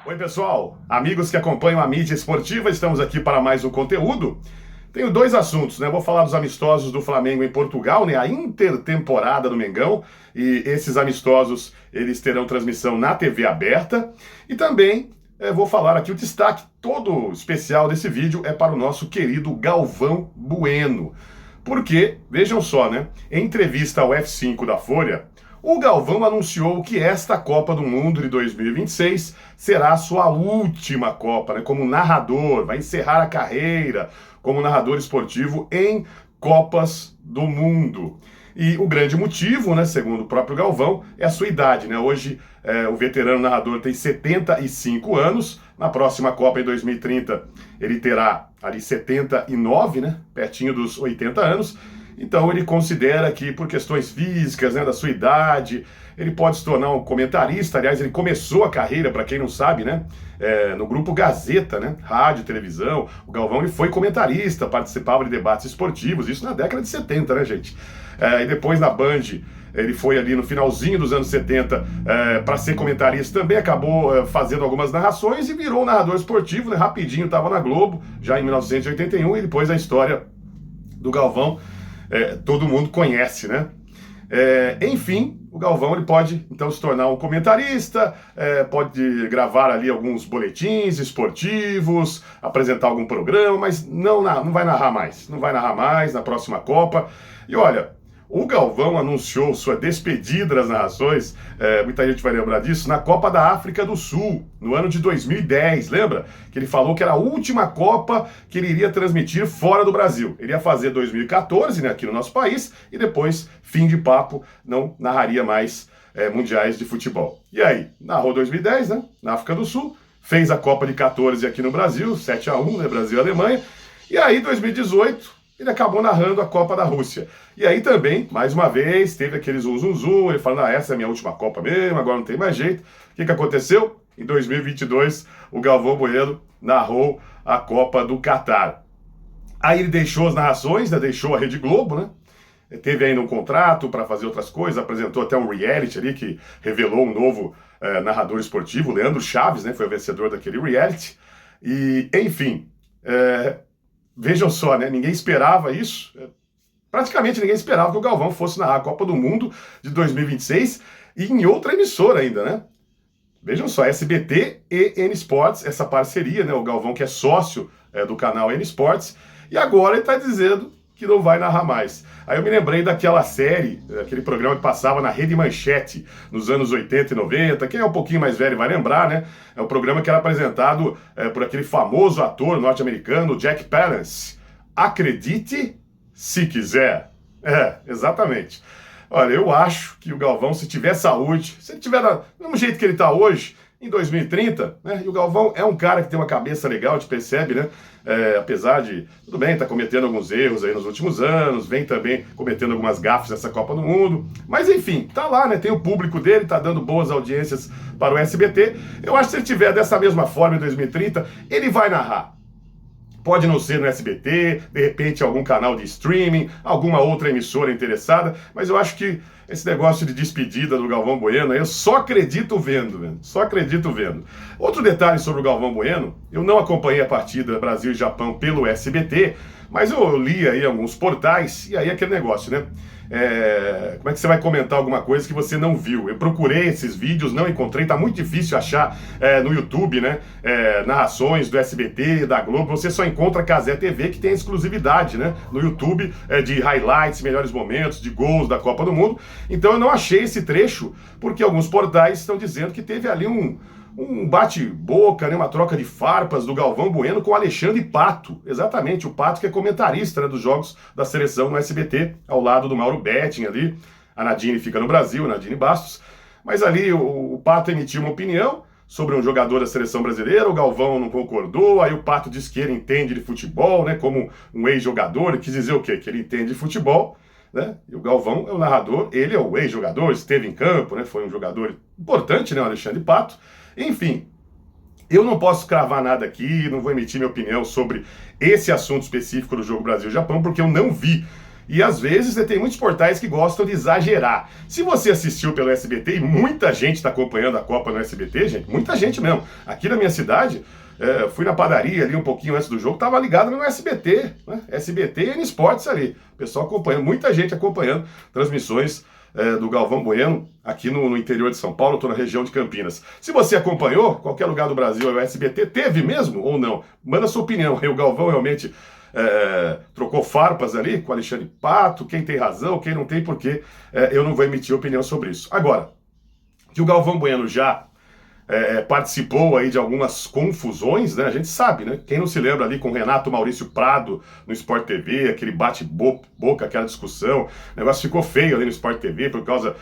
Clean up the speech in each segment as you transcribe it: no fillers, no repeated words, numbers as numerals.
Oi, pessoal, amigos que acompanham a mídia esportiva, estamos aqui para mais um conteúdo. Tenho dois assuntos, né? Vou falar dos amistosos do Flamengo em Portugal, né? A intertemporada do Mengão, e esses amistosos, eles terão transmissão na TV aberta. E também vou falar aqui o destaque todo especial desse vídeo é para o nosso querido Galvão Bueno. Porque, vejam só, né? Em entrevista ao F5 da Folha, o Galvão anunciou que esta Copa do Mundo de 2026 será a sua última Copa, né? Como narrador, vai encerrar a carreira como narrador esportivo em Copas do Mundo. E o grande motivo, né, segundo o próprio Galvão, é a sua idade, né? Hoje o veterano narrador tem 75 anos, na próxima Copa em 2030 ele terá ali 79, né? Pertinho dos 80 anos. Então ele considera que por questões físicas, né, da sua idade, ele pode se tornar um comentarista. Aliás, ele começou a carreira, para quem não sabe, né, no grupo Gazeta, né, rádio, televisão. O Galvão ele foi comentarista, participava de debates esportivos, isso na década de 70, né, gente? E depois na Band, ele foi ali no finalzinho dos anos 70 para ser comentarista, também acabou fazendo algumas narrações e virou um narrador esportivo, né, rapidinho estava na Globo, já em 1981, e depois a história do Galvão todo mundo conhece, né? Enfim, o Galvão ele pode então se tornar um comentarista, pode gravar ali alguns boletins esportivos, apresentar algum programa, mas não vai narrar mais. Não vai narrar mais na próxima Copa. E olha, o Galvão anunciou sua despedida das narrações, muita gente vai lembrar disso, na Copa da África do Sul, no ano de 2010, lembra? Que ele falou que era a última Copa que ele iria transmitir fora do Brasil. Ele ia fazer 2014, né, aqui no nosso país, e depois, fim de papo, não narraria mais mundiais de futebol. E aí, narrou 2010, né, na África do Sul, fez a Copa de 14 aqui no Brasil, 7-1, né, Brasil e Alemanha, e aí 2018... ele acabou narrando a Copa da Rússia. E aí também, mais uma vez, teve aquele zum, ele falando, essa é a minha última Copa mesmo, agora não tem mais jeito. O que aconteceu? Em 2022, o Galvão Bueno narrou a Copa do Catar. Aí ele deixou as narrações, né, deixou a Rede Globo, né? Teve ainda um contrato para fazer outras coisas, apresentou até um reality ali que revelou um novo narrador esportivo, Leandro Chaves, né? Foi o vencedor daquele reality. E, enfim... vejam só, né? Ninguém esperava isso. Praticamente ninguém esperava que o Galvão fosse narrar a Copa do Mundo de 2026 e em outra emissora ainda, né? Vejam só, SBT e N Sports, essa parceria, né? O Galvão que é sócio do canal N Sports, e agora ele está dizendo que não vai narrar mais. Aí eu me lembrei daquela série, aquele programa que passava na Rede Manchete, nos anos 80 e 90, quem é um pouquinho mais velho vai lembrar, né? É um programa que era apresentado por aquele famoso ator norte-americano, Jack Palance. Acredite se quiser. Exatamente. Olha, eu acho que o Galvão, se tiver saúde, se ele tiver do mesmo jeito que ele está hoje, em 2030, né? E o Galvão é um cara que tem uma cabeça legal, a gente percebe, né? Apesar de, tudo bem, tá cometendo alguns erros aí nos últimos anos, vem também cometendo algumas gafes nessa Copa do Mundo, mas enfim, tá lá, né? Tem o público dele, tá dando boas audiências para o SBT. Eu acho que se ele tiver dessa mesma forma em 2030, ele vai narrar. Pode não ser no SBT, de repente algum canal de streaming, alguma outra emissora interessada, mas eu acho que esse negócio de despedida do Galvão Bueno, eu só acredito vendo, velho. Só acredito vendo. Outro detalhe sobre o Galvão Bueno, eu não acompanhei a partida Brasil e Japão pelo SBT, mas eu li aí alguns portais, e aí aquele negócio, né? Como é que você vai comentar alguma coisa que você não viu? Eu procurei esses vídeos, não encontrei, tá muito difícil achar no YouTube, né? Narrações do SBT, da Globo, você só encontra a Cazé TV, que tem exclusividade, né? No YouTube, de highlights, melhores momentos, de gols da Copa do Mundo. Então eu não achei esse trecho, porque alguns portais estão dizendo que teve ali um bate-boca, né, uma troca de farpas do Galvão Bueno com o Alexandre Pato. Exatamente, o Pato que é comentarista, né, dos jogos da seleção no SBT, ao lado do Mauro Betting ali. A Nadine fica no Brasil, a Nadine Bastos. Mas ali o Pato emitiu uma opinião sobre um jogador da seleção brasileira, o Galvão não concordou, aí o Pato disse que ele entende de futebol, né, como um ex-jogador, ele quis dizer o quê? Que ele entende de futebol, né? E o Galvão é o narrador, ele é o ex-jogador, esteve em campo, né, foi um jogador importante, né, o Alexandre Pato. Enfim, eu não posso cravar nada aqui, não vou emitir minha opinião sobre esse assunto específico do jogo Brasil-Japão, porque eu não vi. E às vezes tem muitos portais que gostam de exagerar. Se você assistiu pelo SBT, e muita gente está acompanhando a Copa no SBT, gente, muita gente mesmo. Aqui na minha cidade, fui na padaria ali um pouquinho antes do jogo, estava ligado no SBT, né? SBT e N Esportes ali. O pessoal acompanhando, muita gente acompanhando transmissões do Galvão Bueno aqui no interior de São Paulo, estou na região de Campinas. Se você acompanhou, qualquer lugar do Brasil, o SBT teve mesmo ou não? Manda sua opinião. O Galvão realmente trocou farpas ali com Alexandre Pato, quem tem razão, quem não tem, porque eu não vou emitir opinião sobre isso. Agora, que o Galvão Bueno já participou aí de algumas confusões, né? A gente sabe, né? Quem não se lembra ali com o Renato Maurício Prado no Sport TV, aquele bate-boca, aquela discussão, o negócio ficou feio ali no Sport TV por causa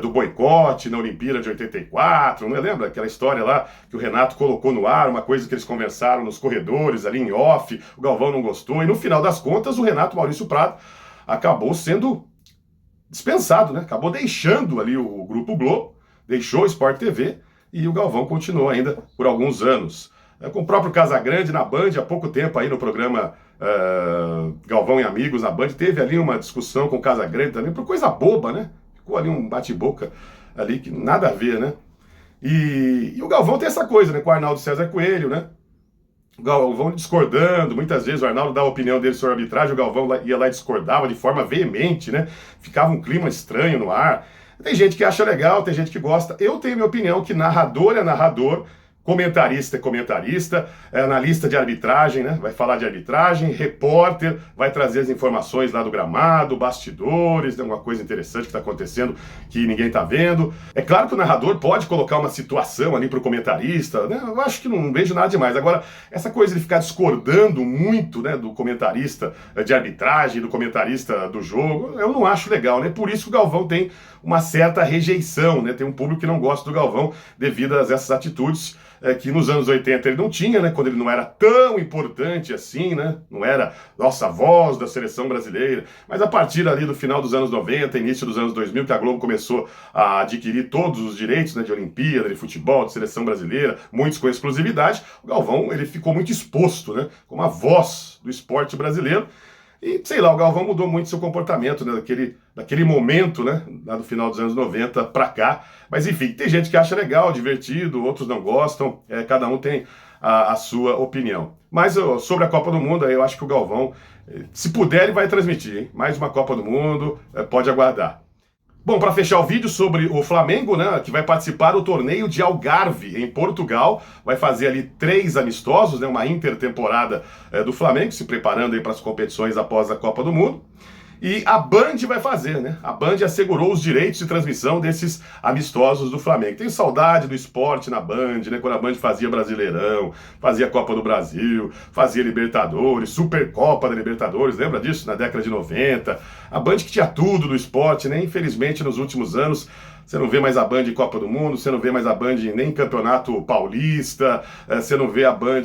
do boicote na Olimpíada de 84, não lembra aquela história lá que o Renato colocou no ar, uma coisa que eles conversaram nos corredores ali em off, o Galvão não gostou, e no final das contas o Renato Maurício Prado acabou sendo dispensado, né? Acabou deixando ali o Grupo Globo, deixou o Sport TV e o Galvão continuou ainda por alguns anos. Com o próprio Casagrande na Band, há pouco tempo aí no programa Galvão e Amigos na Band, teve ali uma discussão com o Casagrande também, por coisa boba, né? Ficou ali um bate-boca ali que nada a ver, né? E o Galvão tem essa coisa, né? Com o Arnaldo César Coelho, né? O Galvão discordando, muitas vezes o Arnaldo dava a opinião dele sobre a arbitragem, o Galvão ia lá e discordava de forma veemente, né? Ficava um clima estranho no ar. Tem gente que acha legal, tem gente que gosta. Eu tenho minha opinião que narrador é narrador, comentarista é comentarista, analista de arbitragem, né? Vai falar de arbitragem, repórter, vai trazer as informações lá do gramado, bastidores, né? Alguma coisa interessante que está acontecendo que ninguém está vendo. É claro que o narrador pode colocar uma situação ali para o comentarista, né? Eu acho que não vejo nada demais. Agora, essa coisa de ficar discordando muito, né, do comentarista de arbitragem, do comentarista do jogo, eu não acho legal, né? Por isso que o Galvão tem uma certa rejeição, né? Tem um público que não gosta do Galvão devido a essas atitudes que nos anos 80 ele não tinha, né? Quando ele não era tão importante assim, né? Não era nossa voz da seleção brasileira. Mas a partir ali do final dos anos 90, início dos anos 2000, que a Globo começou a adquirir todos os direitos, né, de Olimpíada, de futebol, de seleção brasileira, muitos com exclusividade, o Galvão ele ficou muito exposto, né? Como a voz do esporte brasileiro. E, sei lá, o Galvão mudou muito seu comportamento, né, daquele momento, né, lá do final dos anos 90 pra cá. Mas, enfim, tem gente que acha legal, divertido, outros não gostam, cada um tem a sua opinião. Mas sobre a Copa do Mundo, eu acho que o Galvão, se puder, ele vai transmitir, hein? Mais uma Copa do Mundo, pode aguardar. Bom, para fechar o vídeo sobre o Flamengo, né, que vai participar do torneio de Algarve, em Portugal, vai fazer ali 3 amistosos, né, uma intertemporada do Flamengo, se preparando aí para as competições após a Copa do Mundo. E a Band vai fazer, né? A Band assegurou os direitos de transmissão desses amistosos do Flamengo. Tenho saudade do esporte na Band, né? Quando a Band fazia Brasileirão, fazia Copa do Brasil, fazia Libertadores, Supercopa da Libertadores, lembra disso? Na década de 90. A Band que tinha tudo do esporte, né? Infelizmente, nos últimos anos, você não vê mais a Band em Copa do Mundo, você não vê mais a Band nem em Campeonato Paulista, você não vê a Band,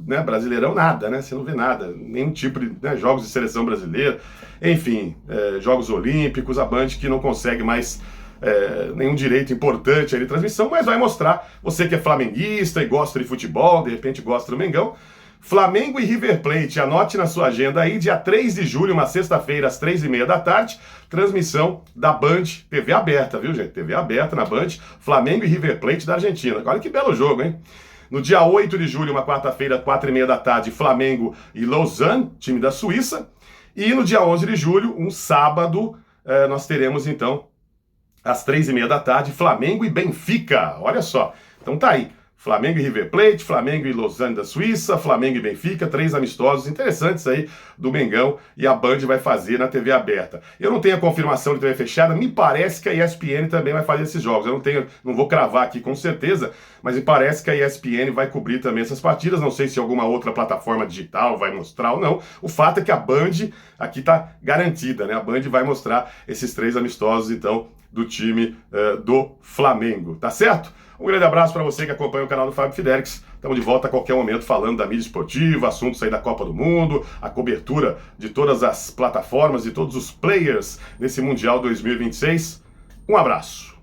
né, Brasileirão, nada, né? Você não vê nada, nenhum tipo de, né, jogos de seleção brasileira, enfim, Jogos Olímpicos, a Band que não consegue mais nenhum direito importante aí de transmissão, mas vai mostrar, você que é flamenguista e gosta de futebol, de repente gosta do Mengão, Flamengo e River Plate, anote na sua agenda aí, dia 3 de julho, uma sexta-feira, às 3h30 da tarde, transmissão da Band, TV aberta, viu, gente? TV aberta na Band, Flamengo e River Plate da Argentina. Olha que belo jogo, hein? No dia 8 de julho, uma quarta-feira, 4h30 da tarde, Flamengo e Lausanne, time da Suíça. E no dia 11 de julho, um sábado, nós teremos, então, às 3h30 da tarde, Flamengo e Benfica. Olha só, então tá aí. Flamengo e River Plate, Flamengo e Lausanne da Suíça, Flamengo e Benfica, 3 amistosos interessantes aí do Mengão e a Band vai fazer na TV aberta. Eu não tenho a confirmação de TV fechada, me parece que a ESPN também vai fazer esses jogos. Eu não vou cravar aqui com certeza, mas me parece que a ESPN vai cobrir também essas partidas. Não sei se alguma outra plataforma digital vai mostrar ou não. O fato é que a Band aqui tá garantida, né? A Band vai mostrar esses 3 amistosos, então, do time do Flamengo, tá certo? Um grande abraço para você que acompanha o canal do Fábio Fidelix. Estamos de volta a qualquer momento falando da mídia esportiva, assuntos aí da Copa do Mundo, a cobertura de todas as plataformas e todos os players nesse Mundial 2026. Um abraço.